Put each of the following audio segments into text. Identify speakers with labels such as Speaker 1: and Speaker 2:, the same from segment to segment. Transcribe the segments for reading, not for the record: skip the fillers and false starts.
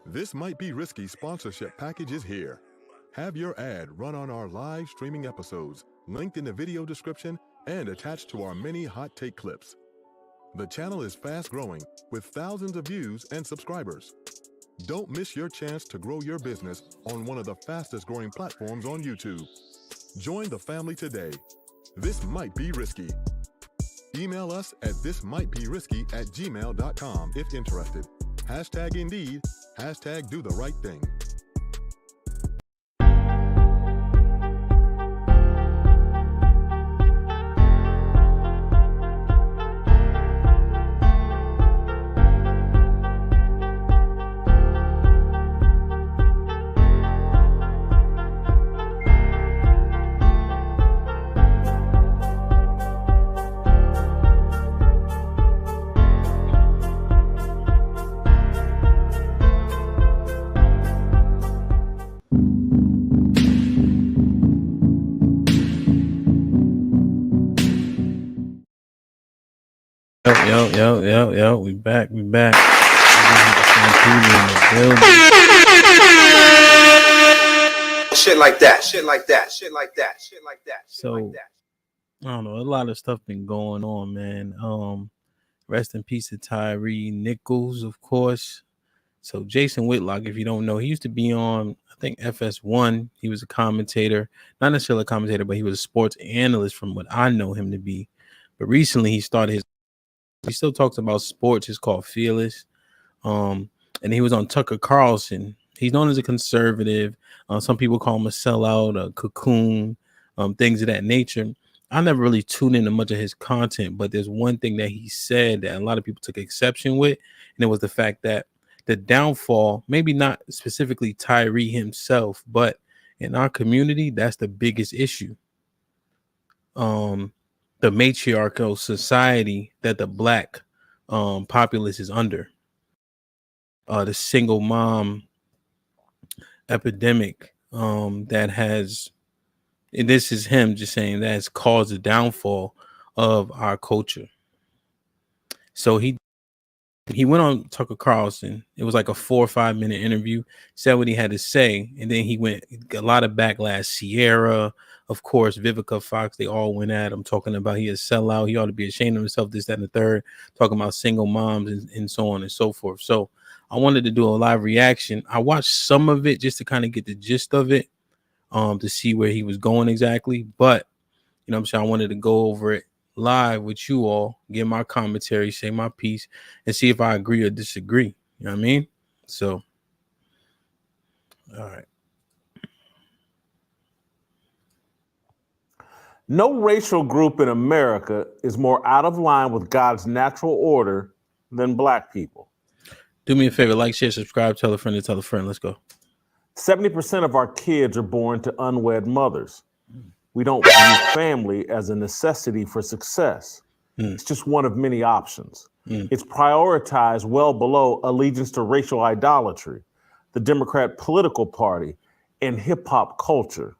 Speaker 1: This Might Be Risky sponsorship package is here. Have your ad run on our live streaming episodes, linked in the video description and attached to our many hot take clips. The channel is fast growing with thousands of views and subscribers. Don't miss your chance to grow your business on one of the fastest growing platforms on YouTube. Join the family today. This might be risky. Email us at thismightberisky@gmail.com if interested. Hashtag Indeed, hashtag do the right thing.
Speaker 2: Yo. We back.
Speaker 3: Shit like that.
Speaker 2: So, I don't know. A lot of stuff been going on, man. Rest in peace to Tyree Nichols, of course. So, Jason Whitlock, if you don't know, he used to be on, I think, FS1. He was a commentator. Not necessarily a commentator, but he was a sports analyst from what I know him to be. But recently, he still talks about sports. It's called Fearless. And he was on Tucker Carlson. He's known as a conservative. Some people call him a sellout, a cocoon, things of that nature. I never really tuned into much of his content, but there's one thing that he said that a lot of people took exception with, and it was the fact that the downfall, maybe not specifically Tyree himself, but in our community, that's the biggest issue. The matriarchal society that the black populace is under. The single mom epidemic that has, and this is him just saying, that has caused the downfall of our culture. So he went on Tucker Carlson. It was like a 4 or 5 minute interview, said what he had to say, and then he went a lot of backlash. Sierra, of course, Vivica Fox, they all went at him, talking about he is a sellout, he ought to be ashamed of himself, this, that, and the third, talking about single moms and so on and so forth. So I wanted to do a live reaction. I watched some of it just to kind of get the gist of it, to see where he was going exactly. But, you know what I'm saying, I wanted to go over it live with you all, get my commentary, say my piece, and see if I agree or disagree. You know what I mean? So, all right.
Speaker 4: No racial group in America is more out of line with God's natural order than black people.
Speaker 2: Do me a favor, like, share, subscribe, tell a friend to tell a friend. Let's go.
Speaker 4: 70% of our kids are born to unwed mothers. We don't view family as a necessity for success. It's just one of many options. It's prioritized well below allegiance to racial idolatry, the Democrat political party, and hip hop culture.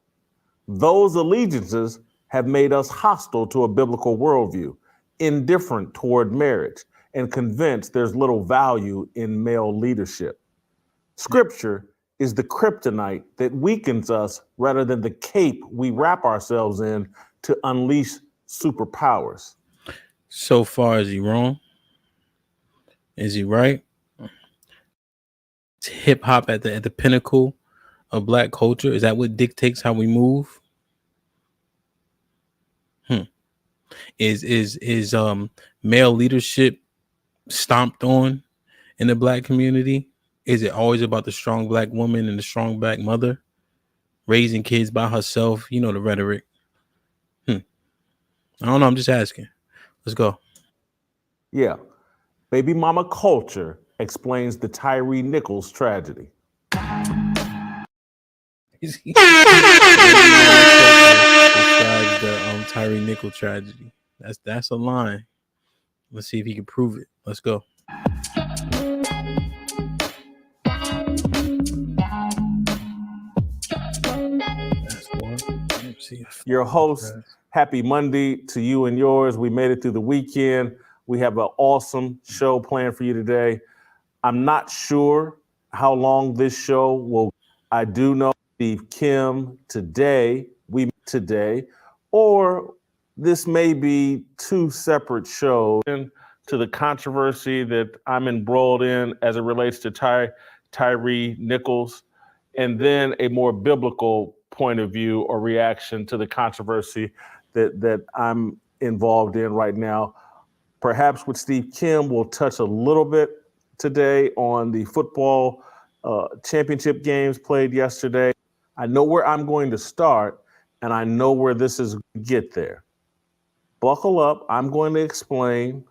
Speaker 4: Those allegiances have made us hostile to a biblical worldview, indifferent toward marriage, and convinced there's little value in male leadership. Scripture is the kryptonite that weakens us rather than the cape we wrap ourselves in to unleash superpowers.
Speaker 2: So far, is he wrong? Is he right? Hip hop at the pinnacle of black culture. Is that what dictates how we move? Is male leadership stomped on in the black community? Is it always about the strong black woman and the strong black mother raising kids by herself? You know the rhetoric. I don't know. I'm just asking. Let's go.
Speaker 4: Yeah. Baby mama culture explains the Tyree Nichols tragedy.
Speaker 2: Describes the Tyree Nichols tragedy. That's a line. Let's see if he can prove it. Let's go.
Speaker 4: Your host, happy Monday to you and yours. We made it through the weekend. We have an awesome show planned for you today. I'm not sure how long this show will. I do know Steve Kim today, or this may be two separate shows. To the controversy that I'm embroiled in as it relates to Tyree Nichols, and then a more biblical point of view or reaction to the controversy that I'm involved in right now. Perhaps with Steve Kim, we'll touch a little bit today on the football championship games played yesterday. I know where I'm going to start, and I know where this is going to get there. Buckle up. I'm going to explain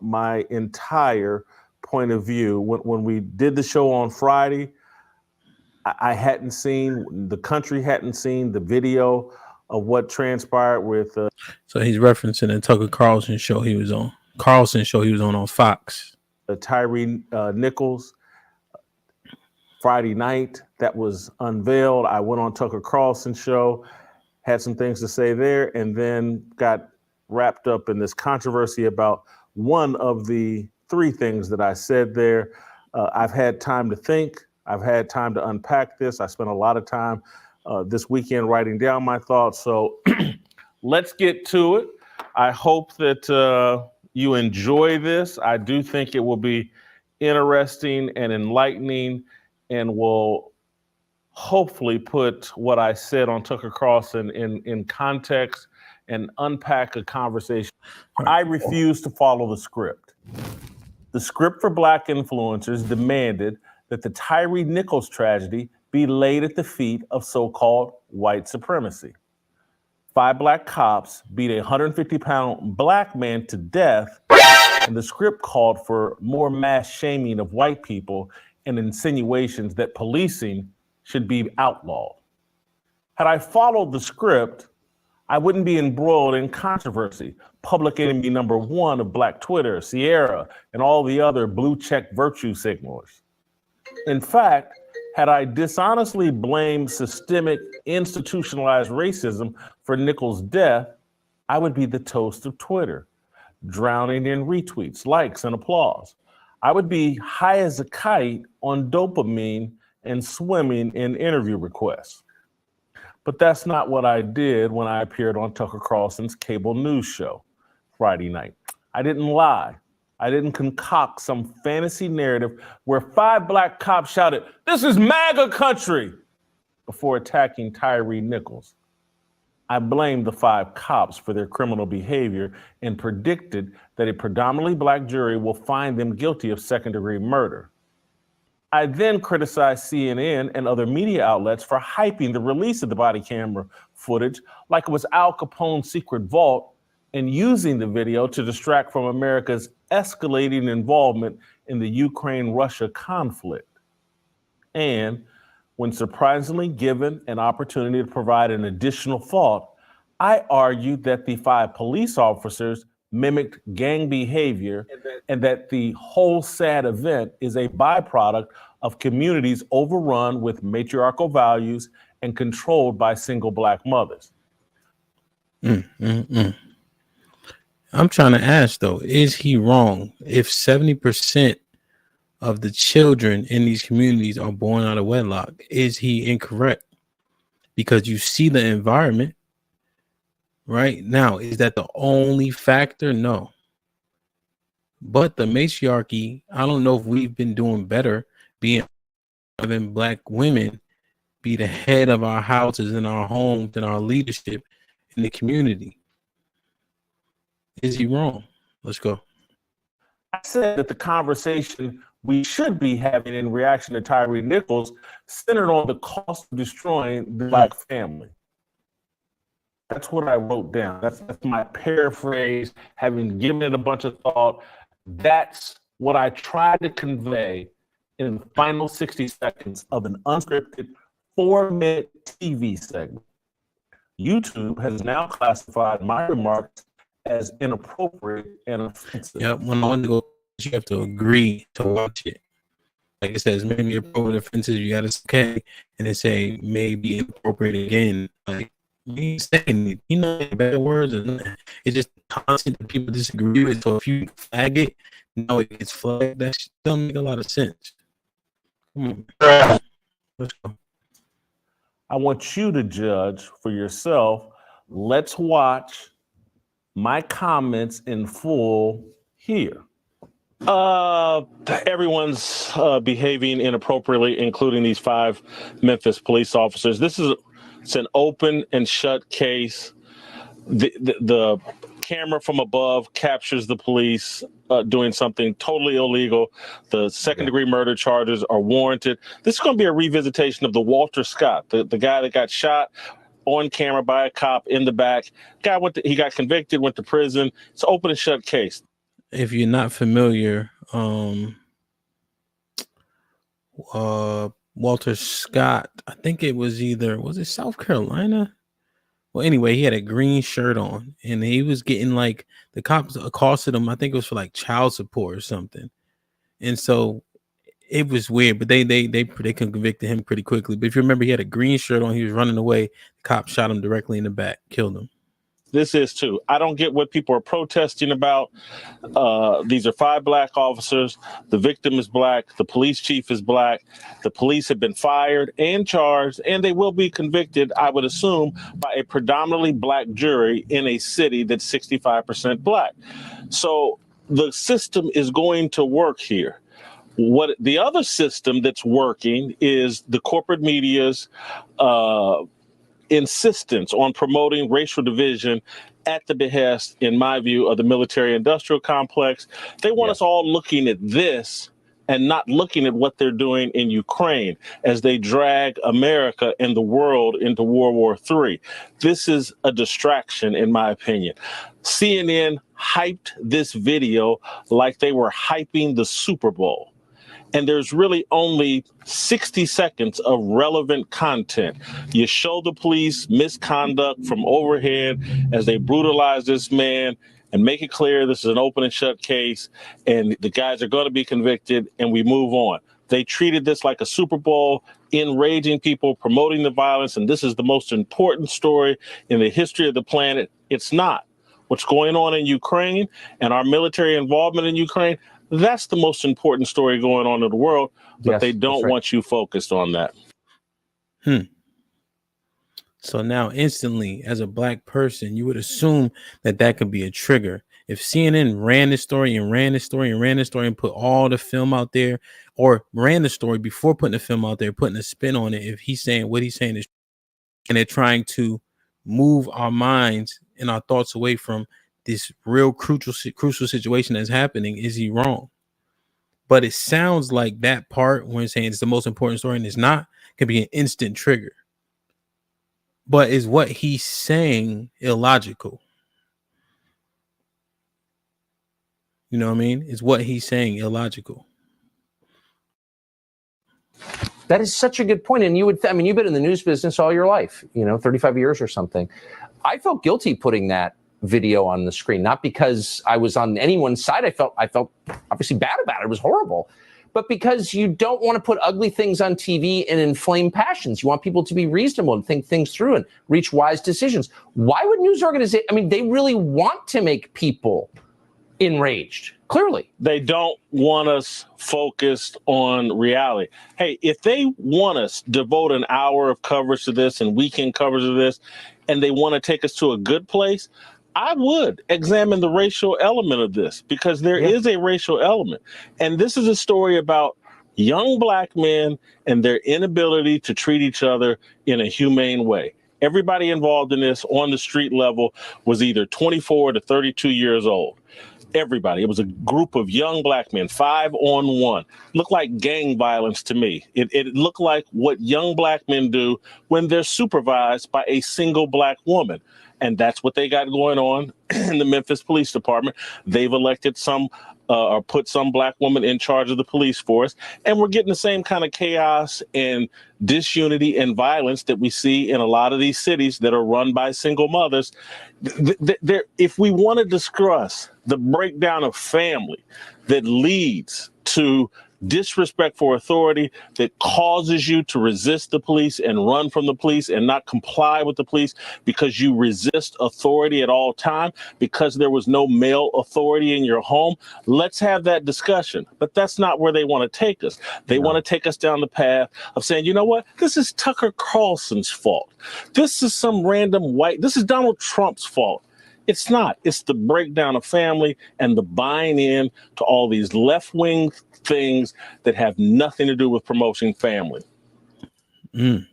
Speaker 4: my entire point of view. When we did the show on Friday, I hadn't seen, the country hadn't seen the video of what transpired with.
Speaker 2: So he's referencing the Tucker Carlson show he was on. On Fox.
Speaker 4: Tyree Nichols Friday night that was unveiled. I went on Tucker Carlson's show, had some things to say there, and then got wrapped up in this controversy about one of the three things that I said there. I've had time to think. I've had time to unpack this. I spent a lot of time this weekend writing down my thoughts. So let's get to it. I hope that you enjoy this. I do think it will be interesting and enlightening, and will hopefully put what I said on Tucker Carlson in context and unpack a conversation. I refuse to follow the script. The script for Black influencers demanded that the Tyree Nichols tragedy be laid at the feet of so-called white supremacy. 5 Black cops beat a 150-pound Black man to death, and the script called for more mass shaming of white people and insinuations that policing should be outlawed. Had I followed the script, I wouldn't be embroiled in controversy. Public enemy number one of Black Twitter, Sierra, and all the other blue check virtue signalers. In fact, had I dishonestly blamed systemic institutionalized racism for Nichols' death, I would be the toast of Twitter, drowning in retweets, likes, and applause. I would be high as a kite on dopamine and swimming in interview requests. But that's not what I did when I appeared on Tucker Carlson's cable news show Friday night. I didn't lie. I didn't concoct some fantasy narrative where 5 Black cops shouted, "This is MAGA country," before attacking Tyree Nichols. I blamed the 5 cops for their criminal behavior and predicted that a predominantly Black jury will find them guilty of second-degree murder. I then criticized CNN and other media outlets for hyping the release of the body camera footage like it was Al Capone's secret vault, and using the video to distract from America's escalating involvement in the Ukraine-Russia conflict. And when surprisingly given an opportunity to provide an additional fault, I argued that the 5 police officers mimicked gang behavior and that the whole sad event is a byproduct of communities overrun with matriarchal values and controlled by single Black mothers.
Speaker 2: I'm trying to ask, though, is he wrong if 70% of the children in these communities are born out of wedlock? Is he incorrect? Because you see the environment right now. Is that the only factor? No. But the matriarchy, I don't know if we've been doing better being having Black women be the head of our houses and our homes and our leadership in the community. Is he wrong? Let's go.
Speaker 4: I said that the conversation we should be having in reaction to Tyree Nichols centered on the cost of destroying the Black family. That's what I wrote down. That's my paraphrase, having given it a bunch of thought. That's what I tried to convey in the final 60 seconds of an unscripted 4-minute TV segment. YouTube has now classified my remarks as inappropriate and offensive.
Speaker 2: Yep, when I want to go, you have to agree to watch it. Like it says, maybe appropriate offensive, you gotta say okay, and then say maybe inappropriate again. Like you ain't saying, you know, better words, and it's just constant that people disagree with. So if you flag it, no, it gets flagged. That doesn't make a lot of sense. Let's go.
Speaker 4: I want you to judge for yourself. Let's watch my comments in full here. Everyone's behaving inappropriately, including these 5 Memphis police officers. It's an open and shut case. The camera from above captures the police doing something totally illegal. The second-degree murder charges are warranted. This is going to be a revisitation of the Walter Scott, the guy that got shot on camera by a cop in the back. He got convicted, went to prison. It's an open and shut case.
Speaker 2: If you're not familiar, Walter Scott, I think it was was it South Carolina? Well, anyway, he had a green shirt on and he was getting like, the cops accosted him. I think it was for like child support or something. And so it was weird, but they convicted him pretty quickly. But if you remember, he had a green shirt on, he was running away. The cop shot him directly in the back, killed him.
Speaker 4: This is too. I don't get what people are protesting about. These are 5 black officers. The victim is black. The police chief is black. The police have been fired and charged, and they will be convicted, I would assume, by a predominantly black jury in a city that's 65% black. So the system is going to work here. What the other system that's working is the corporate media's insistence on promoting racial division at the behest, in my view, of the military-industrial complex. They want us all looking at this and not looking at what they're doing in Ukraine as they drag America and the world into World War III. This is a distraction, in my opinion. CNN hyped this video like they were hyping the Super Bowl. And there's really only 60 seconds of relevant content. You show the police misconduct from overhead as they brutalize this man and make it clear this is an open and shut case and the guys are going to be convicted, and we move on. They treated this like a Super Bowl, enraging people, promoting the violence, and this is the most important story in the history of the planet. It's not. What's going on in Ukraine and our military involvement in Ukraine, that's the most important story going on in the world, but they don't want you focused on that.
Speaker 2: So now instantly, as a black person, you would assume that could be a trigger. If CNN ran this story and put all the film out there, or ran the story before putting the film out there, putting a spin on it, if he's saying what he's saying is, and they're trying to move our minds and our thoughts away from this real crucial situation that's happening, is he wrong? But it sounds like that part when it's saying it's the most important story and it's not, could be an instant trigger. But is what he's saying illogical? You know what I mean? Is what he's saying illogical?
Speaker 3: That is such a good point. And you would, you've been in the news business all your life, 35 years or something. I felt guilty putting that video on the screen, not because I was on anyone's side. I felt obviously bad about it. It was horrible, but because you don't want to put ugly things on TV and inflame passions. You want people to be reasonable and think things through and reach wise decisions. Why would news organizations, they really want to make people enraged. Clearly,
Speaker 4: they don't want us focused on reality. Hey, if they want us to devote an hour of coverage to this and weekend coverage of this, and they want to take us to a good place, I would examine the racial element of this, because there is a racial element. And this is a story about young black men and their inability to treat each other in a humane way. Everybody involved in this on the street level was either 24 to 32 years old. Everybody. It was a group of young black men, 5-on-1. Looked like gang violence to me. It looked like what young black men do when they're supervised by a single black woman. And that's what they got going on in the Memphis Police Department. They've elected or put some black woman in charge of the police force. And we're getting the same kind of chaos and disunity and violence that we see in a lot of these cities that are run by single mothers. If we want to discuss the breakdown of family that leads to disrespect for authority that causes you to resist the police and run from the police and not comply with the police because you resist authority at all time because there was no male authority in your home, let's have that discussion. But that's not where they want to take us. They want to take us down the path of saying, you know what, this is Tucker Carlson's fault. This is some random this is Donald Trump's fault. It's not. It's the breakdown of family and the buying in to all these left-wing things that have nothing to do with promoting family.
Speaker 2: Damn.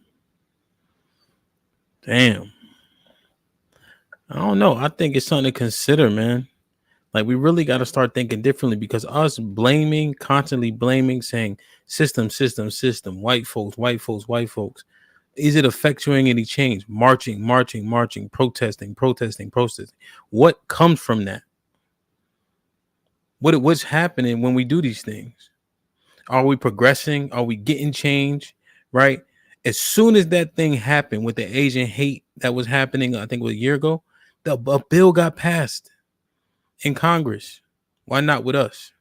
Speaker 2: I don't know. I think it's something to consider, man. Like, we really got to start thinking differently, because us constantly blaming, saying system, white folks, is it effectuating any change? Marching, protesting. What comes from that? What's happening when we do these things? Are we progressing? Are we getting change? Right? As soon as that thing happened with the Asian hate that was happening, I think it was a year ago, a bill got passed in Congress. Why not with us?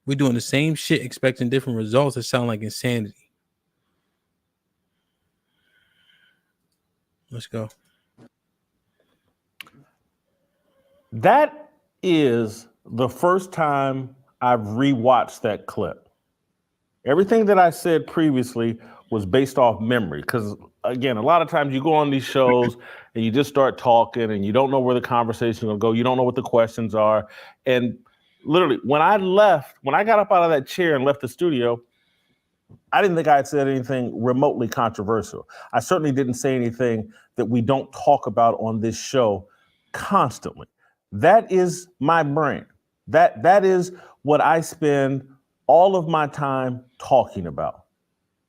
Speaker 2: We're doing the same shit, expecting different results. That sound like insanity. Let's go.
Speaker 4: That is the first time I've rewatched that clip. Everything that I said previously was based off memory, because, again, a lot of times you go on these shows and you just start talking and you don't know where the conversation will go. You don't know what the questions are. And literally, when I got up out of that chair and left the studio, I didn't think I had said anything remotely controversial. I certainly didn't say anything that we don't talk about on this show constantly. That is my brain. That is what I spend all of my time talking about.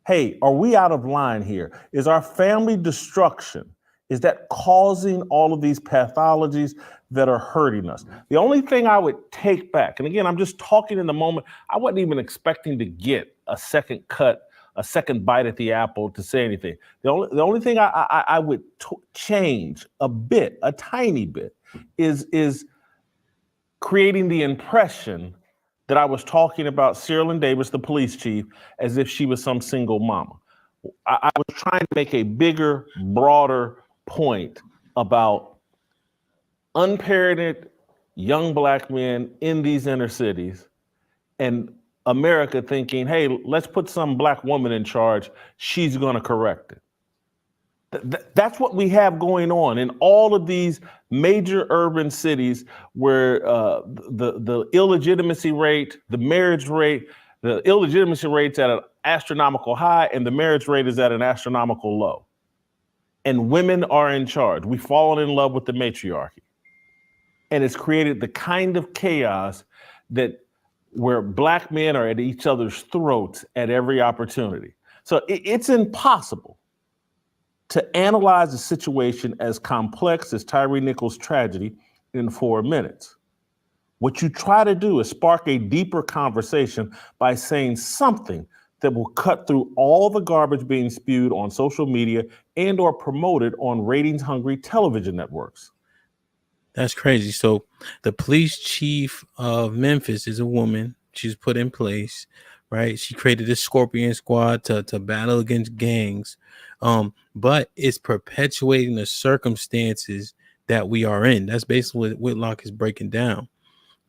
Speaker 4: Hey, are we out of line here? Is our family destruction, is that causing all of these pathologies that are hurting us? The only thing I would take back, and again, I'm just talking in the moment, I wasn't even expecting to get a second cut, a second bite at the apple to say anything. The only thing I would change a bit, a tiny bit, is creating the impression that I was talking about Cyril Davis, the police chief, as if she was some single mama. I was trying to make a bigger, broader point about unparented young Black men in these inner cities and America thinking, hey, let's put some Black woman in charge. She's going to correct it. That's what we have going on in all of these major urban cities where the illegitimacy rate, the marriage rate, the illegitimacy rate's at an astronomical high and the marriage rate is at an astronomical low. And women are in charge. We've fallen in love with the matriarchy. And it's created the kind of chaos where Black men are at each other's throats at every opportunity. So it's impossible to analyze a situation as complex as Tyree Nichols' tragedy in 4 minutes. What you try to do is spark a deeper conversation by saying something that will cut through all the garbage being spewed on social media and or promoted on ratings-hungry television networks.
Speaker 2: That's crazy. So the police chief of Memphis is a woman. She's put in place, right? She created this Scorpion Squad to battle against gangs. But it's perpetuating the circumstances that we are in. That's basically what Whitlock is breaking down.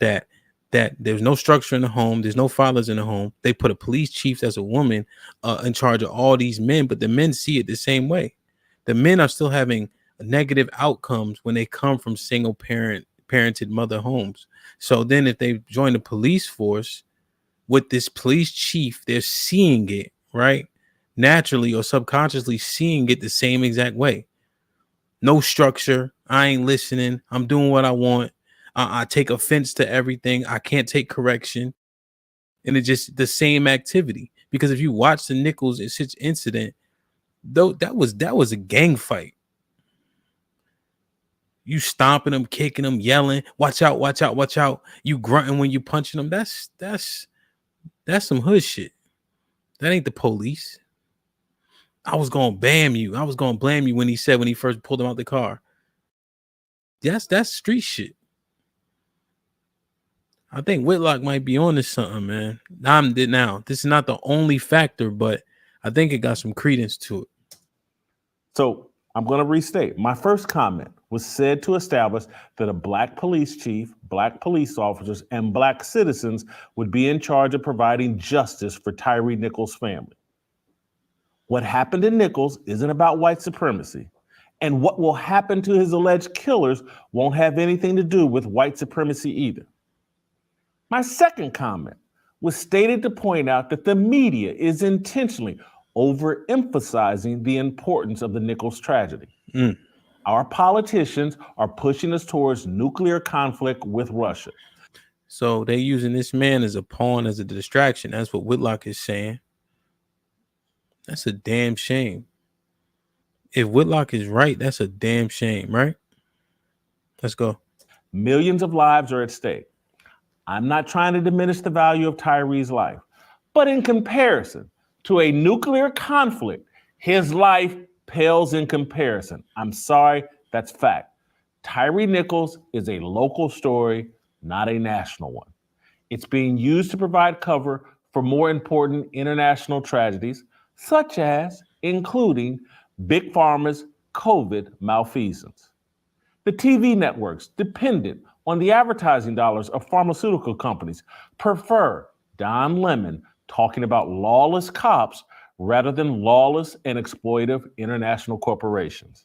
Speaker 2: That there's no structure in the home. There's no fathers in the home. They put a police chief as a woman in charge of all these men, but the men see it the same way. The men are still having negative outcomes when they come from single parented mother homes. So then if they join the police force with this police chief, they're seeing it, right? Naturally or subconsciously seeing it the same exact way. No structure. I ain't listening. I'm doing what I want. I take offense to everything. I can't take correction. And it's just the same activity. Because if you watch the Nichols incident, though, that was a gang fight. You stomping them, kicking them, yelling, watch out, watch out, watch out. You grunting when you punching them. That's some hood shit. That ain't the police. I was gonna blame you when he first pulled him out the car. That's street shit. I think Whitlock might be on to something, man. Now, this is not the only factor, but I think it got some credence to it.
Speaker 4: So I'm going to restate. My first comment was said to establish that a black police chief, black police officers, and black citizens would be in charge of providing justice for Tyre Nichols' family. What happened to Nichols isn't about white supremacy, and what will happen to his alleged killers won't have anything to do with white supremacy either. My second comment was stated to point out that the media is intentionally overemphasizing the importance of the Nichols tragedy. Our politicians are pushing us towards nuclear conflict with Russia.
Speaker 2: So they're using this man as a pawn, as a distraction. That's what Whitlock is saying. That's a damn shame. If Whitlock is right, that's a damn shame, right? Let's go.
Speaker 4: Millions of lives are at stake. I'm not trying to diminish the value of Tyre's life, but in comparison to a nuclear conflict, his life pales in comparison. I'm sorry, that's fact. Tyre Nichols is a local story, not a national one. It's being used to provide cover for more important international tragedies, such as including Big Pharma's COVID malfeasance. The TV networks dependent on the advertising dollars of pharmaceutical companies prefer Don Lemon talking about lawless cops rather than lawless and exploitive international corporations.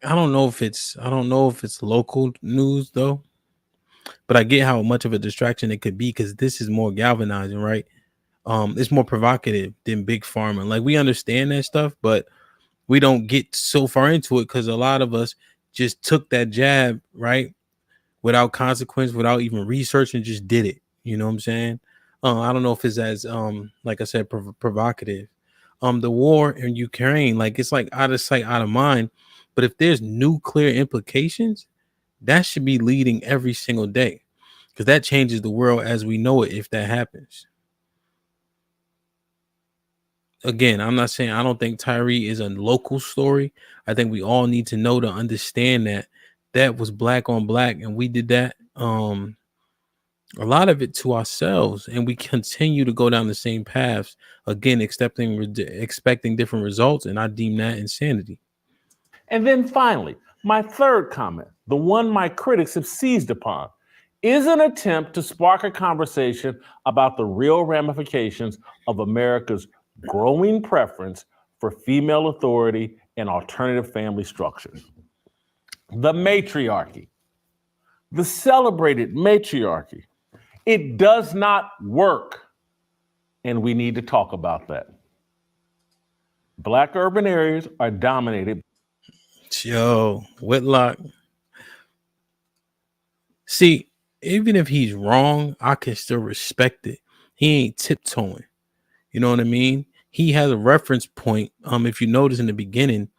Speaker 2: I don't know if it's local news though, but I get how much of a distraction it could be because this is more galvanizing, right? It's more provocative than Big Pharma. Like, we understand that stuff, but we don't get so far into it because a lot of us just took that jab, right, without consequence, without even researching, just did it. You know what I'm saying? I don't know if it's as like I said, provocative. The war in Ukraine, like, it's like out of sight, out of mind. But if there's nuclear implications, that should be leading every single day, because that changes the world as we know it if that happens. Again, I'm not saying I don't think Tyre is a local story. I think we all need to know to understand that that was black on black, and we did that a lot of it to ourselves, and we continue to go down the same paths, again expecting different results, and I deem that insanity.
Speaker 4: And then finally, my third comment, the one my critics have seized upon, is an attempt to spark a conversation about the real ramifications of America's growing preference for female authority and alternative family structures. The matriarchy, the celebrated matriarchy, it does not work, and we need to talk about that. Black urban areas are dominated.
Speaker 2: Yo, Whitlock. See, even if he's wrong, I can still respect it. He ain't tiptoeing. You know what I mean? He has a reference point. If you notice in the beginning,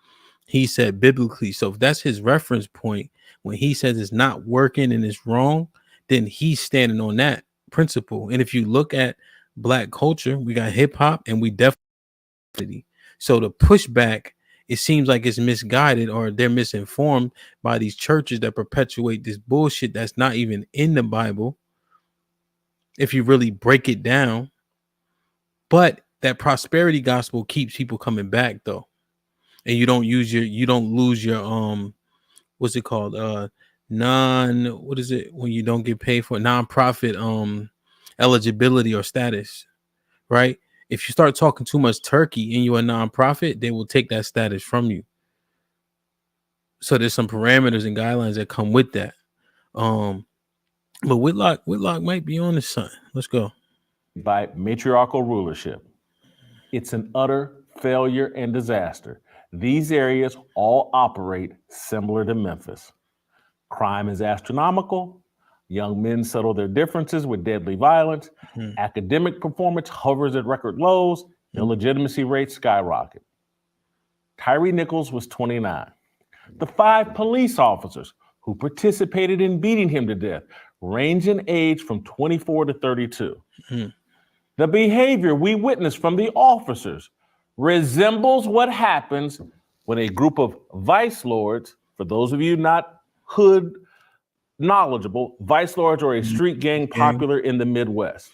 Speaker 2: he said biblically. So if that's his reference point, when he says it's not working and it's wrong, then he's standing on that principle. And if you look at black culture, we got hip hop and we definitely. So the pushback, it seems like it's misguided or they're misinformed by these churches that perpetuate this bullshit that's not even in the Bible, if you really break it down. But that prosperity gospel keeps people coming back though. And you don't lose your what's it called? What is it when you don't get paid for nonprofit eligibility or status, right? If you start talking too much turkey and you're a nonprofit, they will take that status from you. So there's some parameters and guidelines that come with that. But Whitlock might be on to something. Let's go.
Speaker 4: By matriarchal rulership. It's an utter failure and disaster. These areas all operate similar to Memphis. Crime is astronomical. Young men settle their differences with deadly violence. Academic performance hovers at record lows. Illegitimacy rates skyrocket. Tyre Nichols was 29. The 5 police officers who participated in beating him to death range in age from 24 to 32. The behavior we witnessed from the officers resembles what happens when a group of vice lords, for those of you not hood knowledgeable, vice lords are a street gang popular in the Midwest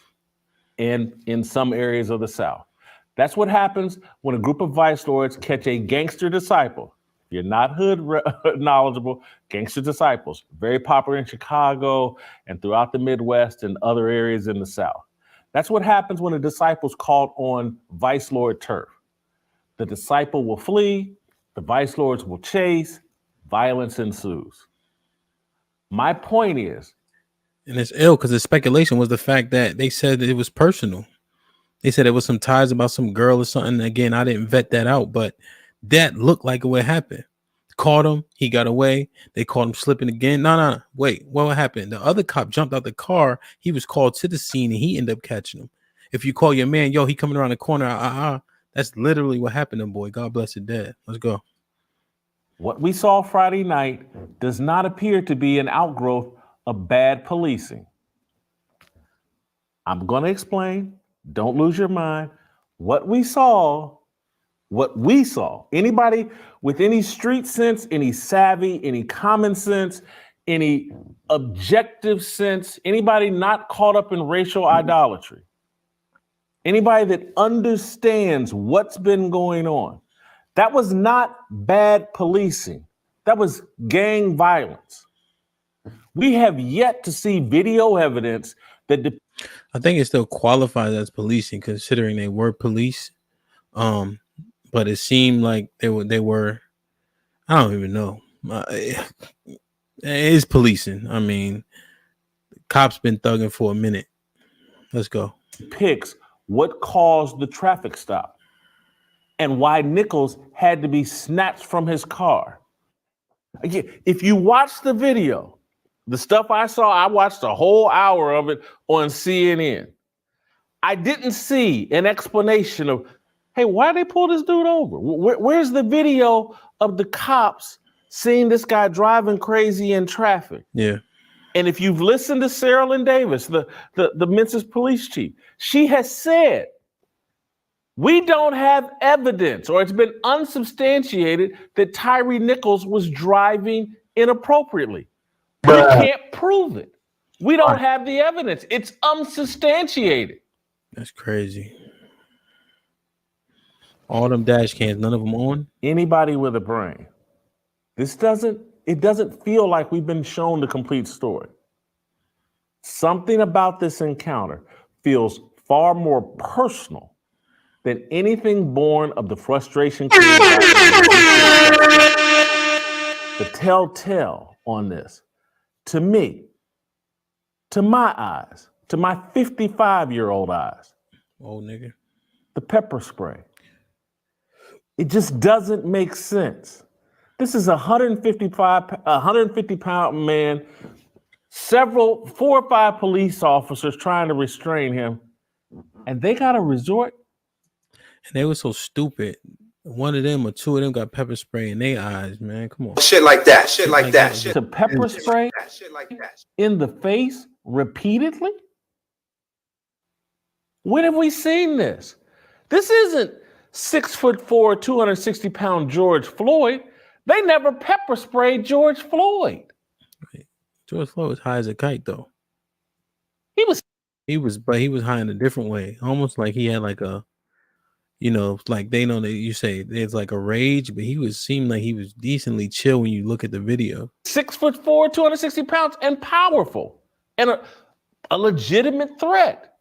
Speaker 4: and in some areas of the South. That's what happens when a group of vice lords catch a gangster disciple. You're not hood knowledgeable, gangster disciples, very popular in Chicago and throughout the Midwest and other areas in the South. That's what happens when a disciple's caught on vice lord turf. The disciple will flee, the vice lords will chase, violence ensues. My point is,
Speaker 2: and it's ill because the speculation was the fact that they said that it was personal. They said it was some ties about some girl or something. Again, I didn't vet that out, but that looked like what happened. Caught him, he got away. They caught him slipping again. No. Wait, what happened? The other cop jumped out the car. He was called to the scene and he ended up catching him. If you call your man, yo, he coming around the corner, that's literally what happened to him, boy. God bless his dad. Let's go.
Speaker 4: What we saw Friday night does not appear to be an outgrowth of bad policing. I'm going to explain. Don't lose your mind. What we saw, anybody with any street sense, any savvy, any common sense, any objective sense, anybody not caught up in racial idolatry, anybody that understands what's been going on, that was not bad policing. That was gang violence. We have yet to see video evidence that
Speaker 2: I think it still qualifies as policing, considering they were police. But it seemed like they were. I don't even know. It is policing. I mean, cops been thugging for a minute. Let's go.
Speaker 4: Depicts what caused the traffic stop and why Nichols had to be snatched from his car. Again, if you watch the video, the stuff I saw, I watched a whole hour of it on CNN. I didn't see an explanation of, hey, why they pull this dude over? Where's the video of the cops seeing this guy driving crazy in traffic?
Speaker 2: Yeah.
Speaker 4: And if you've listened to Sarah Lynn Davis, the Memphis police chief, she has said, we don't have evidence, or it's been unsubstantiated, that Tyree Nichols was driving inappropriately. We can't prove it. We don't have the evidence. It's unsubstantiated.
Speaker 2: That's crazy. All them dash cams, none of them on?
Speaker 4: Anybody with a brain. It doesn't feel like we've been shown the complete story. Something about this encounter feels far more personal than anything born of the frustration. The telltale on this, to me, to my eyes, to my 55-year-old eyes,
Speaker 2: old nigga,
Speaker 4: the pepper spray. It just doesn't make sense. This is a 150-pound man, 4 or 5 police officers trying to restrain him, and they got to resort.
Speaker 2: And they were so stupid. One of them or two of them got pepper spray in their eyes, man. Come on.
Speaker 5: Shit like that.
Speaker 4: To pepper spray in the face repeatedly? When have we seen this? This isn't 6'4", 260-pound George Floyd. They never pepper sprayed George Floyd.
Speaker 2: George Floyd was high as a kite, though.
Speaker 4: He was,
Speaker 2: but he was high in a different way. Almost like he had like a, like they know that you say there's like a rage, but seemed like he was decently chill when you look at the video.
Speaker 4: 6'4", 260 pounds and powerful and a legitimate threat.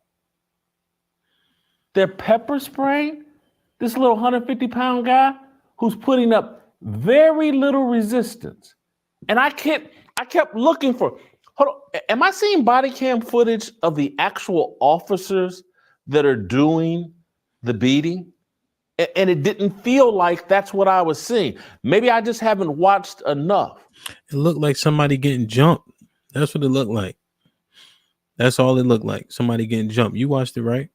Speaker 4: They're pepper spraying this little 150-pound guy who's putting up very little resistance. And I kept looking for, hold on, am I seeing body cam footage of the actual officers that are doing the beating? And it didn't feel like that's what I was seeing. Maybe I just haven't watched enough.
Speaker 2: It looked like somebody getting jumped. That's what it looked like. That's all it looked like. Somebody getting jumped. You watched it, right?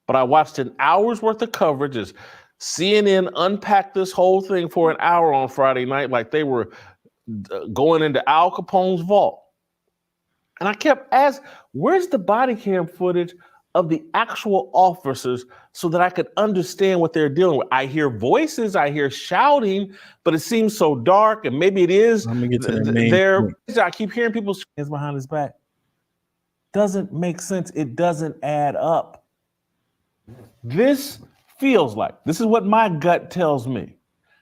Speaker 4: But I watched an hour's worth of coverage as CNN unpacked this whole thing for an hour on Friday night like they were going into Al Capone's vault. And I kept asking, where's the body cam footage of the actual officers so that I could understand what they're dealing with. I hear voices, I hear shouting, but it seems so dark, and maybe it is.
Speaker 2: I'm gonna get to the main point.
Speaker 4: I keep hearing people's hands behind his back. Doesn't make sense. It doesn't add up. This feels like, this is what my gut tells me.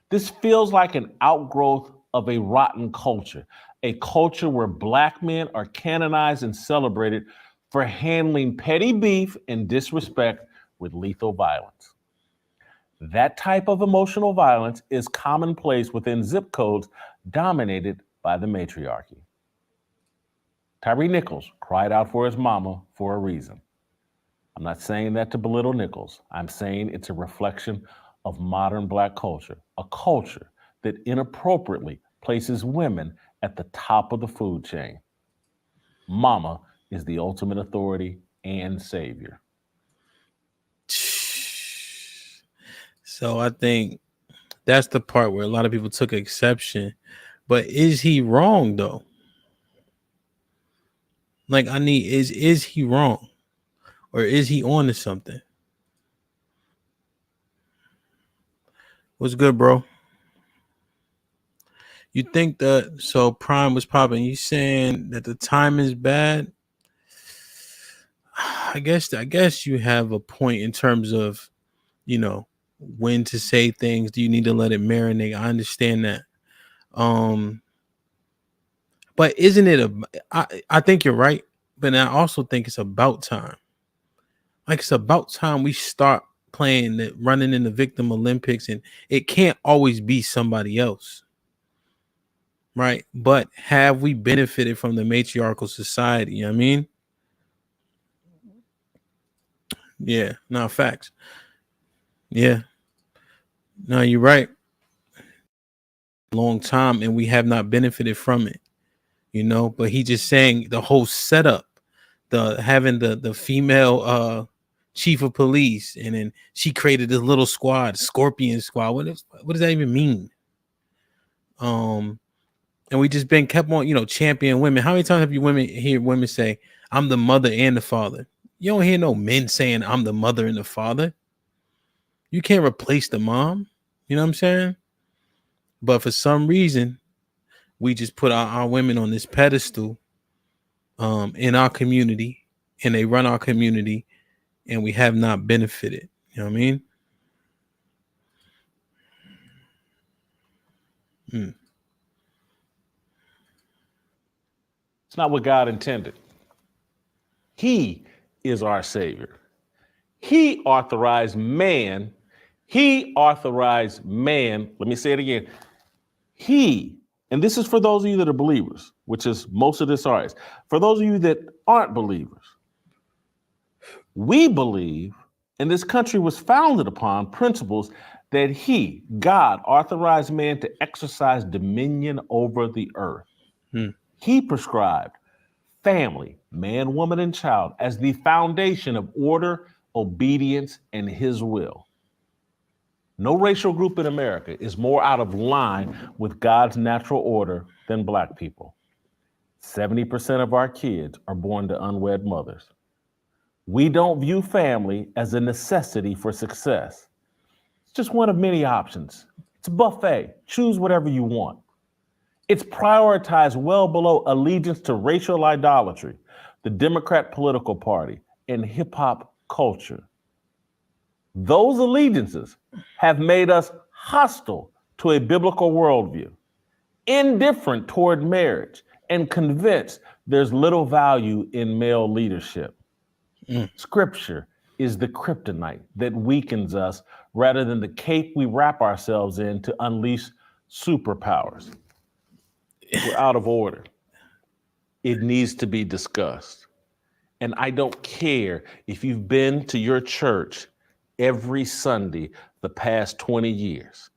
Speaker 4: This feels like an outgrowth of a rotten culture, a culture where Black men are canonized and celebrated for handling petty beef and disrespect with lethal violence. That type of emotional violence is commonplace within zip codes dominated by the matriarchy. Tyree Nichols cried out for his mama for a reason. I'm not saying that to belittle Nichols. I'm saying it's a reflection of modern Black culture, a culture that inappropriately places women at the top of the food chain. Mama is the ultimate authority and savior.
Speaker 2: So I think that's the part where a lot of people took exception. But is he wrong though? Like, is he wrong? Or is he on to something? What's good, bro? You think that, so Prime was popping, you saying that the time is bad? I guess you have a point in terms of, when to say things. Do you need to let it marinate? I understand that. But isn't it I think you're right, but I also think it's about time. Like, it's about time we start playing that, running in the victim Olympics, and it can't always be somebody else. Right? But have we benefited from the matriarchal society? You know what I mean? Yeah, no, facts. Yeah. No, you're right. Long time, and we have not benefited from it. But he just saying the whole setup, having the female chief of police, and then she created this little squad, Scorpion Squad. What does that even mean? And we just been kept on, champion women. How many times have you hear women say, I'm the mother and the father? You don't hear no men saying I'm the mother and the father. You can't replace the mom. You know what I'm saying? But for some reason, we just put our women on this pedestal in our community, and they run our community, and we have not benefited. You know what I mean?
Speaker 4: It's not what God intended. He is our savior. He authorized man. Let me say it again. And this is for those of you that are believers, which is most of this is. For those of you that aren't believers, we believe, and this country was founded upon principles that God, authorized man to exercise dominion over the earth. He prescribed family, man, woman, and child, as the foundation of order, obedience, and his will. No racial group in America is more out of line with God's natural order than Black people. 70% of our kids are born to unwed mothers. We don't view family as a necessity for success. It's just one of many options. It's a buffet. Choose whatever you want. It's prioritized well below allegiance to racial idolatry, the Democrat political party, and hip hop culture. Those allegiances have made us hostile to a biblical worldview, indifferent toward marriage, and convinced there's little value in male leadership. Scripture is the kryptonite that weakens us rather than the cape we wrap ourselves in to unleash superpowers. We're out of order. It needs to be discussed. And I don't care if you've been to your church every Sunday the past 20 years.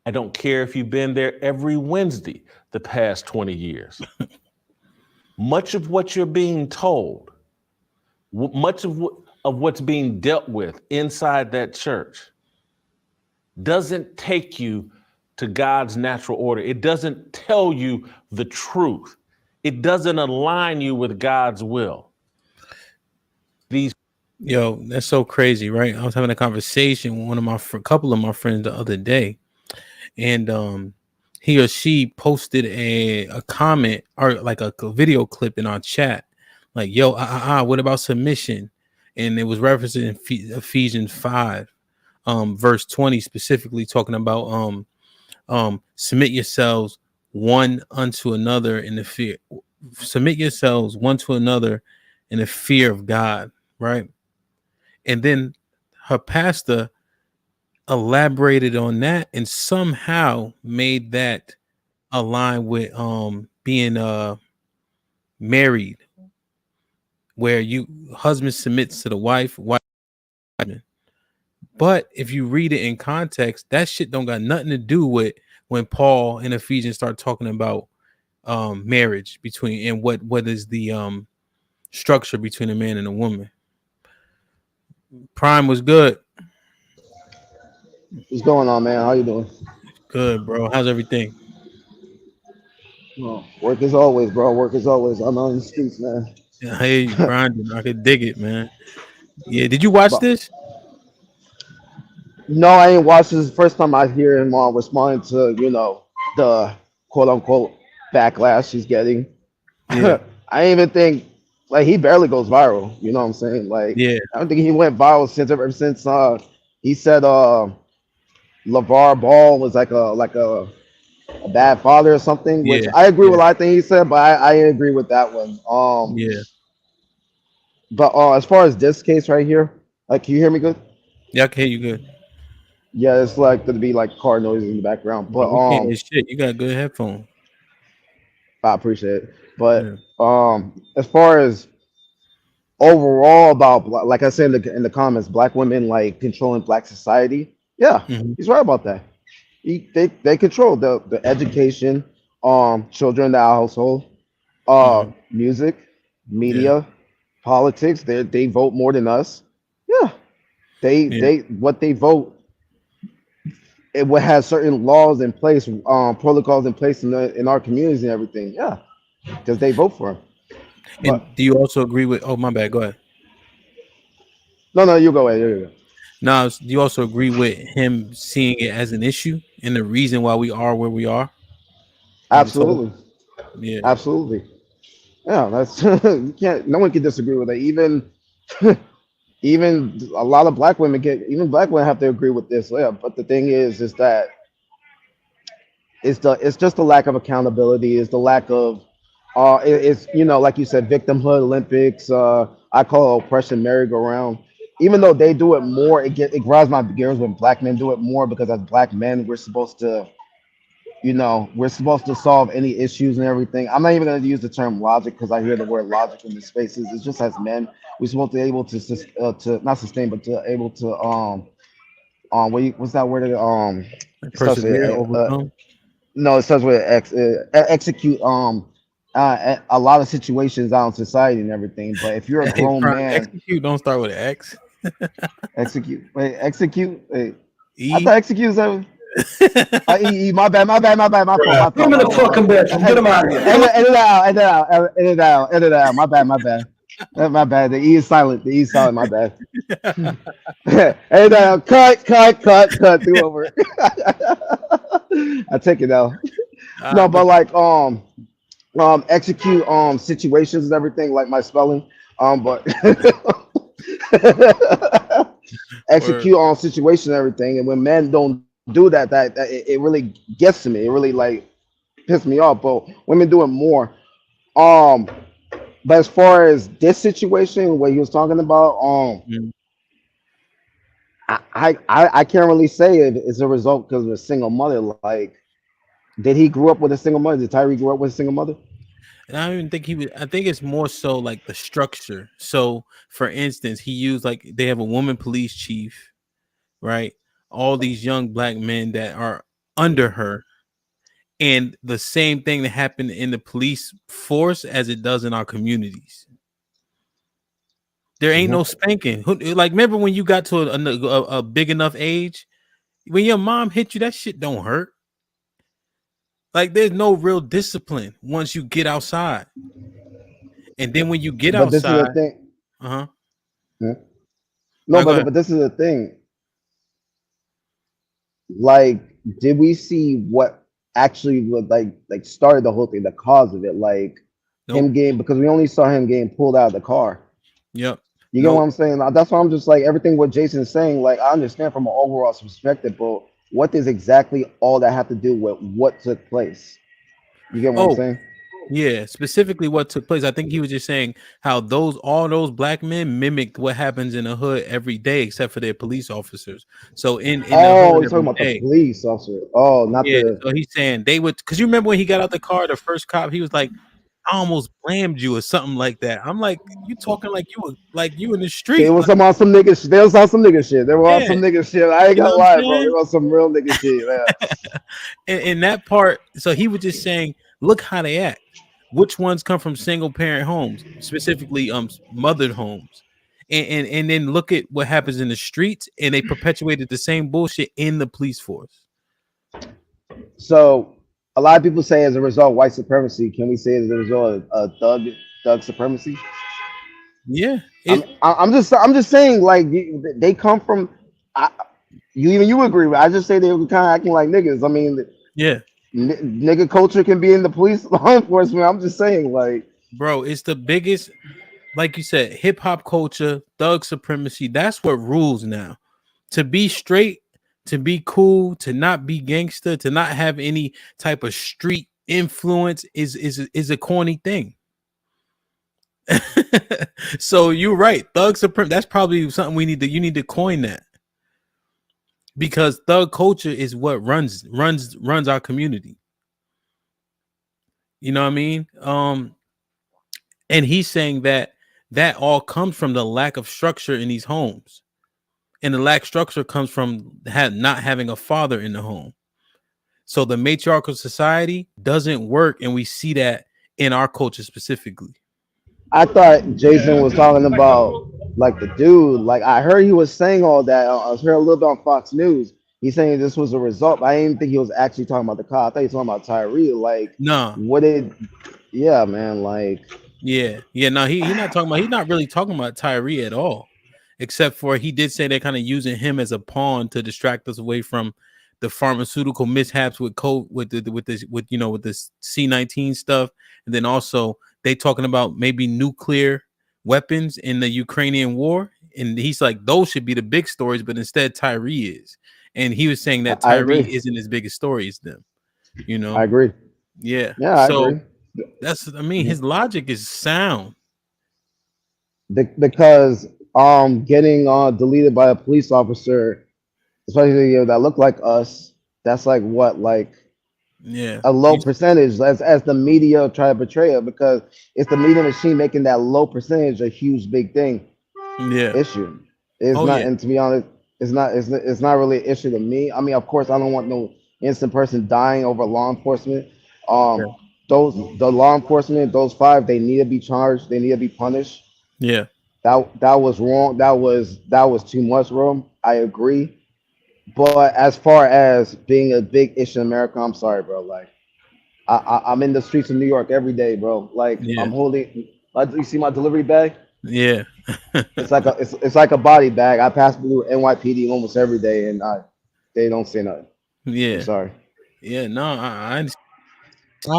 Speaker 4: I don't care if you've been there every Wednesday the past 20 years. Much of what you're being told, much of what's being dealt with inside that church doesn't take you to God's natural order. It doesn't tell you the truth. It doesn't align you with God's will.
Speaker 2: Yo, that's so crazy, right? I was having a conversation with one of my couple of my friends the other day, and he or she posted a comment or like a video clip in our chat, like, "Yo, what about submission?" And it was referencing Ephesians 5, verse 20, specifically talking about submit yourselves one unto another in the fear. Submit yourselves one to another in the fear of God, right? And then her pastor elaborated on that and somehow made that align with being married, where you husband submits to the wife. But if you read it in context, that shit don't got nothing to do with when Paul in Ephesians start talking about marriage between, and what is the structure between a man and a woman. Prime was good.
Speaker 5: What's going on, man? How you doing?
Speaker 2: Good, bro. How's everything?
Speaker 5: Oh, work as always, bro. Work as always. I'm on the streets, man.
Speaker 2: I hear you grinding. I could dig it, man. Yeah. Did you watch
Speaker 5: But
Speaker 2: this?
Speaker 5: no, I ain't watched this. First time I hear him responding to, the quote unquote backlash he's getting.
Speaker 2: Yeah.
Speaker 5: I ain't even think like he barely goes viral. You know what I'm saying? Like
Speaker 2: Yeah.
Speaker 5: I don't think he went viral since ever since he said LeVar Ball was a bad father or something, which
Speaker 2: Yeah.
Speaker 5: I agree with
Speaker 2: Yeah.
Speaker 5: a lot of things he said, but I agree with that one.
Speaker 2: Yeah.
Speaker 5: But as far as this case right here, like, can you hear me good?
Speaker 2: Yeah. I can hear you good.
Speaker 5: Yeah, it's like gonna be like car noises in the background,
Speaker 2: Bro,
Speaker 5: but
Speaker 2: we can't hear shit. You got good headphones.
Speaker 5: I appreciate it. But
Speaker 2: Yeah.
Speaker 5: as far as overall about like I said in the comments, black women like controlling black society. Yeah,
Speaker 2: Mhm.
Speaker 5: he's right about that. They control the education, children in the household,
Speaker 2: Mhm.
Speaker 5: music,
Speaker 2: Yeah.
Speaker 5: media, politics. They vote more than us. Yeah,
Speaker 2: Yeah.
Speaker 5: they what they vote, it would have certain laws in place, protocols in place in our communities and everything. Yeah, because they vote for him. But
Speaker 2: And do you also agree with? Oh, my bad. Go ahead.
Speaker 5: no, you go ahead. You go.
Speaker 2: Now, do you also agree with him seeing it as an issue and the reason why we are where we are in total?
Speaker 5: Absolutely,
Speaker 2: Yeah.
Speaker 5: absolutely. Yeah, that's you can't. No one can disagree with it. Even even a lot of black women get. Even black women have to agree with this. Yeah, but the thing is that it's just the lack of accountability. It's the lack of it's like you said, victimhood Olympics. I call it oppression merry-go-round. Even though they do it more, it grinds my gears when black men do it more because as black men we're supposed to solve any issues and everything. I'm not even going to use the term logic because I hear the word logic in the spaces. It's just as men, we're supposed to be able to not sustain, but to able to what's that word? It starts with
Speaker 2: Persevere, overcome.
Speaker 5: no, it starts with execute a lot of situations out in society and everything. But if you're a
Speaker 2: Hey,
Speaker 5: grown
Speaker 2: Prime,
Speaker 5: man,
Speaker 2: execute don't start with an X.
Speaker 5: execute. Wait, I
Speaker 2: E.
Speaker 5: thought execute was that. My bad, my
Speaker 6: Give
Speaker 5: fault,
Speaker 6: him
Speaker 5: my
Speaker 6: the
Speaker 5: fault, my
Speaker 6: fucking
Speaker 5: fault.
Speaker 6: bitch. Get him out of here. Come
Speaker 5: Edit it out. My bad. My bad. The E is silent. My bad. Edit it out. Cut. Do over. I take it out. No, but
Speaker 2: But
Speaker 5: like execute situations and everything, like my spelling. But
Speaker 2: word,
Speaker 5: execute on situation and everything. And when men don't do that, that it really gets to me. It really like pisses me off. But women do it more. Um, but as far as this situation, what he was talking about,
Speaker 2: mm,
Speaker 5: I can't really say it is a result because of a single mother. Like, did he grew up with a single mother? Did Tyree grow up with a single mother?
Speaker 2: and I don't even think he would. I think it's more so like the structure. So, for instance, he used like they have a woman police chief, right? All these young black men that are under her, and the same thing that happened in the police force as it does in our communities. There ain't no
Speaker 5: Mhm.
Speaker 2: spanking. Like, remember when you got to a big enough age, when your mom hit you, that shit don't hurt. Like, there's no real discipline once you get outside, and then when you get
Speaker 5: But this is the
Speaker 2: outside,
Speaker 5: thing.
Speaker 2: uh huh.
Speaker 5: Hmm? No,
Speaker 2: Go ahead.
Speaker 5: but this is the thing. Like, did we see what actually would like started the whole thing, the cause of it? Like
Speaker 2: Nope.
Speaker 5: him getting, because we only saw him getting pulled out of the car.
Speaker 2: Yep.
Speaker 5: You get what
Speaker 2: Nope.
Speaker 5: I'm saying? That's why I'm just like everything what Jason's saying. Like I understand from an overall perspective, but what does exactly all that have to do with what took place? You get what I'm
Speaker 2: Oh,
Speaker 5: saying?
Speaker 2: yeah. Specifically, what took place. I think he was just saying how all those black men mimicked what happens in the hood every day, except for their police officers. So in the
Speaker 5: Oh,
Speaker 2: hood
Speaker 5: he's talking
Speaker 2: every
Speaker 5: about the
Speaker 2: day.
Speaker 5: police officer. Oh, not
Speaker 2: Yeah.
Speaker 5: the.
Speaker 2: So he's saying they would, because you remember when he got out the car, the first cop, he was like, I almost blamed you or something like that. I'm like, you talking like you in the
Speaker 5: They
Speaker 2: street.
Speaker 5: was
Speaker 2: Like,
Speaker 5: some on some nigga. They was on some nigga shit. They were on
Speaker 2: yeah,
Speaker 5: some nigga shit. I ain't
Speaker 2: you know
Speaker 5: gonna
Speaker 2: what I'm
Speaker 5: lie, bro. They
Speaker 2: saying?
Speaker 5: were on some real nigga shit. Man.
Speaker 2: In that part, so he was just saying, look how they act. Which ones come from single parent homes, specifically mothered homes. And then look at what happens in the streets, and they perpetuated the same bullshit in the police force.
Speaker 5: So a lot of people say as a result of white supremacy. Can we say as a result of thug supremacy?
Speaker 2: Yeah.
Speaker 5: I'm just saying like they come from. I, you agree with? I just say they were kind of acting like niggas. I mean,
Speaker 2: Yeah.
Speaker 5: nigga culture can be in the police law enforcement. I'm just saying like.
Speaker 2: Bro, it's the biggest, like you said, hip hop culture, thug supremacy. That's what rules now. To be straight, to be cool, to not be gangster, to not have any type of street influence is a corny thing. So you're right. Thug supreme. That's probably something you need to coin that, because thug culture is what runs our community. You know what I mean? And he's saying that all comes from the lack of structure in these homes. And the lack of structure comes from not having a father in the home. So the matriarchal society doesn't work, and we see that in our culture specifically.
Speaker 5: I thought Jason was talking about like the dude. Like I heard he was saying all that. I was hearing a little bit on Fox News. He's saying this was a result. But I didn't think he was actually talking about the car. I thought he was talking about Tyree. Like
Speaker 2: Nah,
Speaker 5: what did? Yeah, man. Like
Speaker 2: yeah. No, he's not really talking about Tyree at all, except for he did say they're kind of using him as a pawn to distract us away from the pharmaceutical mishaps with code with this C-19 stuff, and then also they talking about maybe nuclear weapons in the Ukrainian war, and he's like those should be the big stories, but instead Tyree is, and he was saying that
Speaker 5: I
Speaker 2: Tyree
Speaker 5: agree.
Speaker 2: isn't as big a story as them,
Speaker 5: I agree.
Speaker 2: yeah.
Speaker 5: Yeah, I
Speaker 2: So
Speaker 5: agree.
Speaker 2: his logic is sound.
Speaker 5: Because getting deleted by a police officer, especially that look like us, that's like what like
Speaker 2: Yeah.
Speaker 5: a low percentage as the media try to portray it, because it's the media machine making that low percentage a huge big thing
Speaker 2: Yeah.
Speaker 5: issue. It's
Speaker 2: Oh
Speaker 5: not,
Speaker 2: yeah.
Speaker 5: and to be honest, it's not really an issue to me. I mean, of course, I don't want no innocent person dying over law enforcement.
Speaker 2: Yeah.
Speaker 5: The law enforcement, those five, they need to be charged. They need to be punished.
Speaker 2: Yeah.
Speaker 5: That was wrong. That was too much wrong. I agree. But as far as being a big issue in America, I'm sorry, bro. Like I'm in the streets of New York every day, bro. Like
Speaker 2: Yeah.
Speaker 5: I'm holding. You see my delivery bag?
Speaker 2: Yeah.
Speaker 5: It's like a body bag. I pass through NYPD almost every day, and they don't say nothing. I'm
Speaker 2: Yeah.
Speaker 5: sorry.
Speaker 2: Yeah. No, I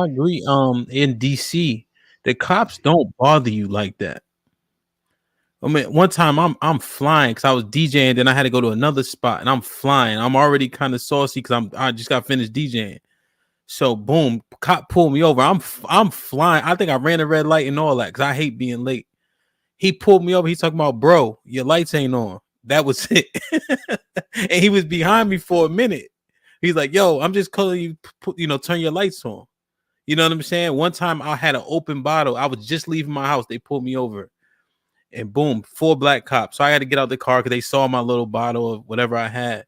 Speaker 2: agree. In DC, the cops don't bother you like that. I mean, one time I'm flying because I was DJing, then I had to go to another spot, and I'm flying. I'm already kind of saucy because I just got finished DJing. So boom, cop pulled me over. I'm flying. I think I ran a red light and all that because I hate being late. He pulled me over. He's talking about, bro, your lights ain't on. That was it. And he was behind me for a minute. He's like, yo, I'm just calling you, turn your lights on. You know what I'm saying? One time I had an open bottle. I was just leaving my house. They pulled me over. And boom, 4 black cops. So I had to get out the car because they saw my little bottle of whatever I had.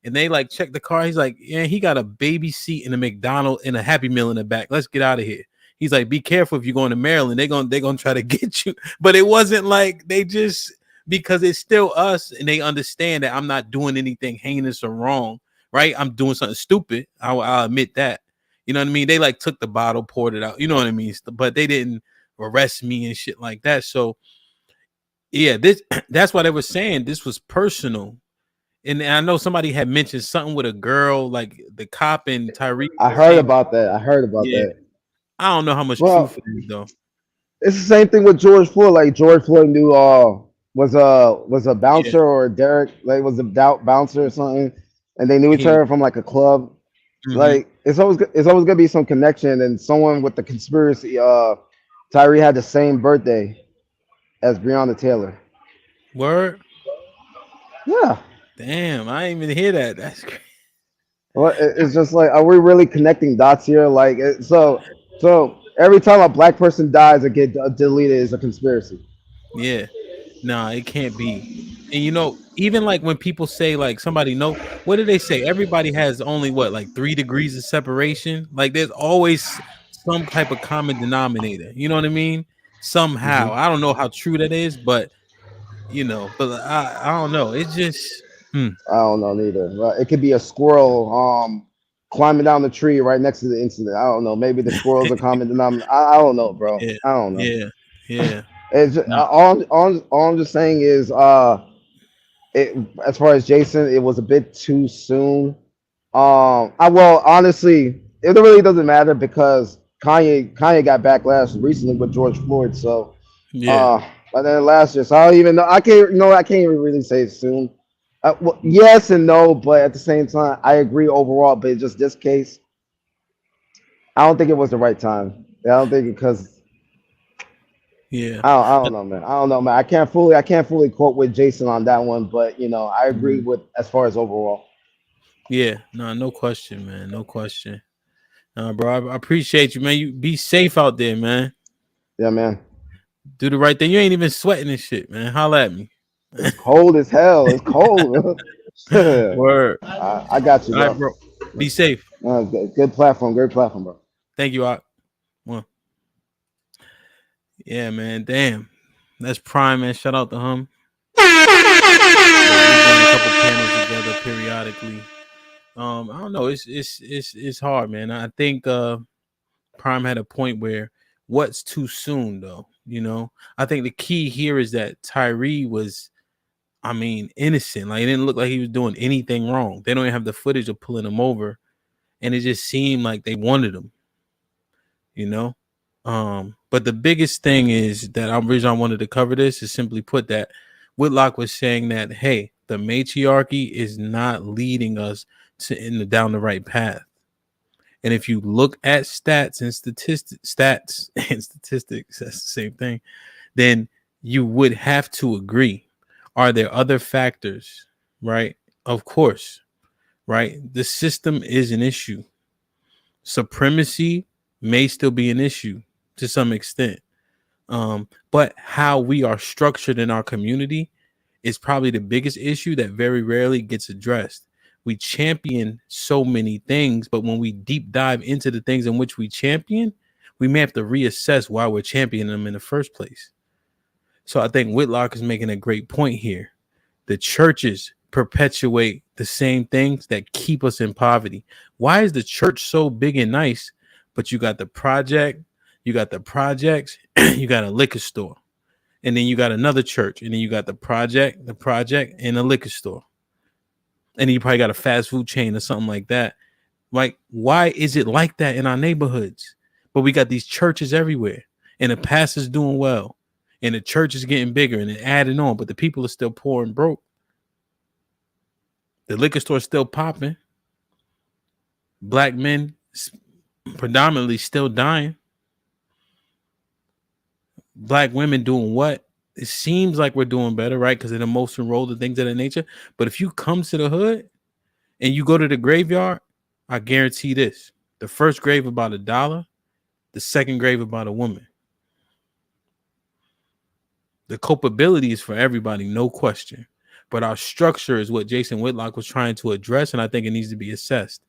Speaker 2: And they like checked the car. He's like, yeah, he got a baby seat in a McDonald's and a Happy Meal in the back. Let's get out of here. He's like, be careful if you're going to Maryland. They're gonna try to get you. But it wasn't like they just, because it's still us and they understand that I'm not doing anything heinous or wrong, right? I'm doing something stupid. I'll admit that. You know what I mean? They like took the bottle, poured it out. You know what I mean? But they didn't arrest me and shit like that. So Yeah, that's why they were saying this was personal. And I know somebody had mentioned something with a girl, like the cop and Tyree
Speaker 5: I
Speaker 2: were
Speaker 5: heard
Speaker 2: saying,
Speaker 5: about that. I heard about
Speaker 2: yeah.
Speaker 5: that.
Speaker 2: I don't know how much truth
Speaker 5: Well,
Speaker 2: it is though.
Speaker 5: it's the same thing with George Floyd. Like George Floyd knew was a
Speaker 2: Yeah.
Speaker 5: bouncer or Derek like was a bouncer or something, and they knew
Speaker 2: And
Speaker 5: each
Speaker 2: he was
Speaker 5: other from like a club.
Speaker 2: mm-hmm.
Speaker 5: Like it's always gonna be some connection and someone with the conspiracy. Tyree had the same birthday as Breonna Taylor.
Speaker 2: Word.
Speaker 5: Yeah.
Speaker 2: Damn, I didn't even hear that. That's crazy.
Speaker 5: Well, it's just like, are we really connecting dots here? Like, so every time a black person dies, it get deleted is a conspiracy.
Speaker 2: Yeah. Nah, it can't be. And even like when people say like somebody know, what do they say? Everybody has only what, like 3 degrees of separation. Like there's always some type of common denominator. You know what I mean? Somehow.
Speaker 5: Hmm.
Speaker 2: I don't know how true that is, but but I don't know. It's just
Speaker 5: I don't know neither. It could be a squirrel climbing down the tree right next to the incident. I don't know. Maybe the squirrels are common denominator. I don't know, bro.
Speaker 2: yeah,
Speaker 5: I don't know.
Speaker 2: yeah, yeah.
Speaker 5: It's just,
Speaker 2: No,
Speaker 5: all I'm just saying is it, as far as Jason, it was a bit too soon. I well, honestly, it really doesn't matter because Kanye got backlash recently with George Floyd. So,
Speaker 2: yeah,
Speaker 5: but then last year, so I don't even know. I can't even really say it soon. Well, yes and no, but at the same time, I agree overall. But just this case, I don't think it was the right time. I don't think because
Speaker 2: yeah.
Speaker 5: I don't know, man. I don't know, man. I can't fully quote with Jason on that one, but I agree
Speaker 2: Mhm.
Speaker 5: with as far as overall.
Speaker 2: Yeah, no question, man. No question. Bro, I appreciate you, man. You be safe out there, man.
Speaker 5: Yeah, man.
Speaker 2: Do the right thing. You ain't even sweating and shit, man. Holla at me.
Speaker 5: It's cold as hell. It's cold.
Speaker 2: Word.
Speaker 5: I got you,
Speaker 2: All right,
Speaker 5: bro.
Speaker 2: bro. Be safe.
Speaker 5: Good platform. Great platform, bro.
Speaker 2: Thank you, Ock. Well, yeah, man. Damn. That's prime, man. Shout out to him. We've done a couple panels together periodically. I don't know. It's hard, man. I think Prime had a point where what's too soon though, I think the key here is that Tyree was, I mean, innocent. Like it didn't look like he was doing anything wrong. They don't even have the footage of pulling him over, and it just seemed like they wanted him, you know. But the biggest thing is that the reason I wanted to cover this is simply put that Whitlock was saying that hey, the matriarchy is not leading us down the right path. And if you look at stats and statistics, that's the same thing, then you would have to agree. Are there other factors? Right? Of course, right? The system is an issue. Supremacy may still be an issue to some extent. But how we are structured in our community is probably the biggest issue that very rarely gets addressed. We champion so many things, but when we deep dive into the things in which we champion, we may have to reassess why we're championing them in the first place. So I think Whitlock is making a great point here. The churches perpetuate the same things that keep us in poverty. Why is the church so big and nice, but you got the project, you got the projects, you got a liquor store, and then you got another church, and then you got the project, and a liquor store, and then you probably got a fast food chain or something like that. Like, why is it like that in our neighborhoods? But we got these churches everywhere, and the pastor's doing well, and the church is getting bigger and adding on, but the people are still poor and broke. The liquor store's still popping. Black men predominantly still dying. Black women doing what? It seems like we're doing better, right? Because of the most enrolled and things of that nature. But if you come to the hood and you go to the graveyard, I guarantee this: the first grave about $1, the second grave about a woman. The culpability is for everybody, no question. But our structure is what Jason Whitlock was trying to address, and I think it needs to be assessed.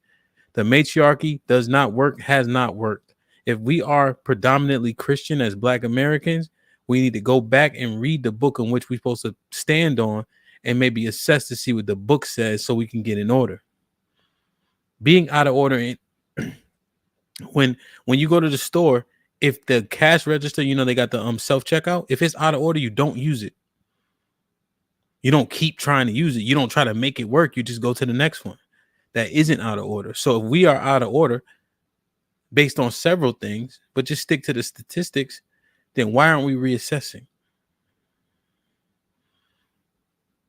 Speaker 2: The matriarchy does not work, has not worked. If we are predominantly Christian as Black Americans, we need to go back and read the book on which we're supposed to stand on and maybe assess to see what the book says so we can get in order. Being out of order in, when you go to the store, if the cash register, they got the self checkout, if it's out of order, you don't use it. You don't keep trying to use it. You don't try to make it work. You just go to the next one that isn't out of order. So if we are out of order based on several things, but just stick to the statistics, then why aren't we reassessing?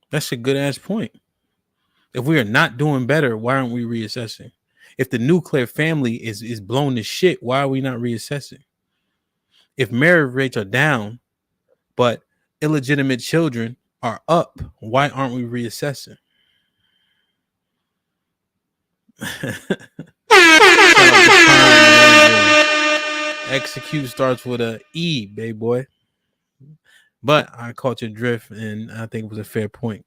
Speaker 2: That's a good ass point. If we are not doing better, why aren't we reassessing? If the nuclear family is blown to shit, why are we not reassessing? If marriage rates are down, but illegitimate children are up, why aren't we reassessing? Execute starts with a E, baby boy. But I caught your drift, and I think it was a fair point.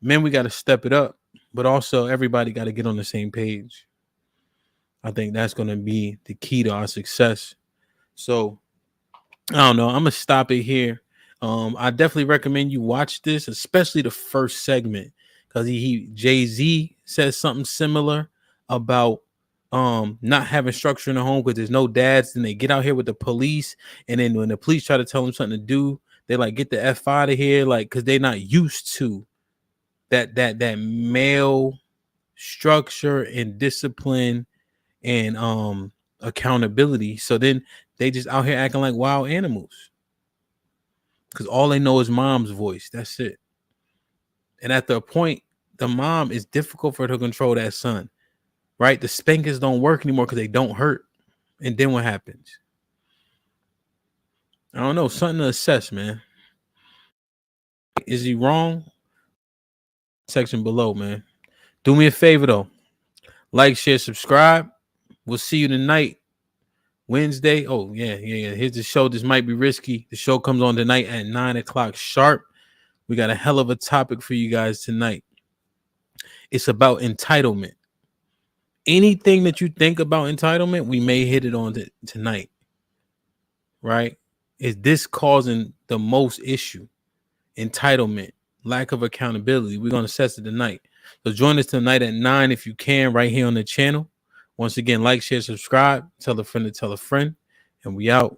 Speaker 2: Men, we got to step it up, but also everybody got to get on the same page. I think that's going to be the key to our success. So I don't know. I'm going to stop it here. I definitely recommend you watch this, especially the first segment, because Jay-Z says something similar about not having structure in the home because there's no dads. And they get out here with the police, and then when the police try to tell them something to do, they like get the F out of here, like because they're not used to that male structure and discipline and accountability. So then they just out here acting like wild animals because all they know is mom's voice. That's it. And at the point, the mom is difficult for her to control that son, right? The spankers don't work anymore because they don't hurt. And then what happens? I don't know. Something to assess, man. Is he wrong? Section below, man. Do me a favor, though. Like, share, subscribe. We'll see you tonight, Wednesday. Oh, yeah. Here's the show. This might be risky. The show comes on tonight at 9 o'clock sharp. We got a hell of a topic for you guys tonight. It's about entitlement. Anything that you think about entitlement, we may hit it on tonight, right? Is this causing the most issue? Entitlement, lack of accountability. We're going to assess it tonight. So join us tonight at 9 if you can, right here on the channel. Once again, like, share, subscribe, tell a friend to tell a friend, and we out.